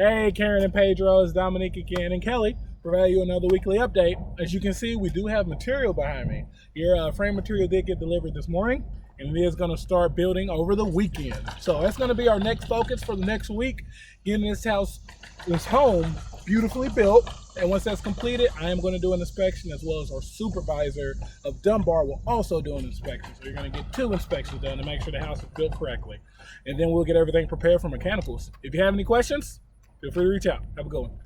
Hey, Karen and Pedro, it's Dominique again, and Kelly provide you another weekly update. As you can see, we do have material behind me. Your frame material did get delivered this morning, and it is going to start building over the weekend. So that's going to be our next focus for the next week, getting this home beautifully built. And once that's completed, I am going to do an inspection, as well as our supervisor of Dunbar will also do an inspection. So you're going to get 2 inspections done to make sure the house is built correctly. And then we'll get everything prepared for mechanicals. If you have any questions, feel free to reach out. Have a good one.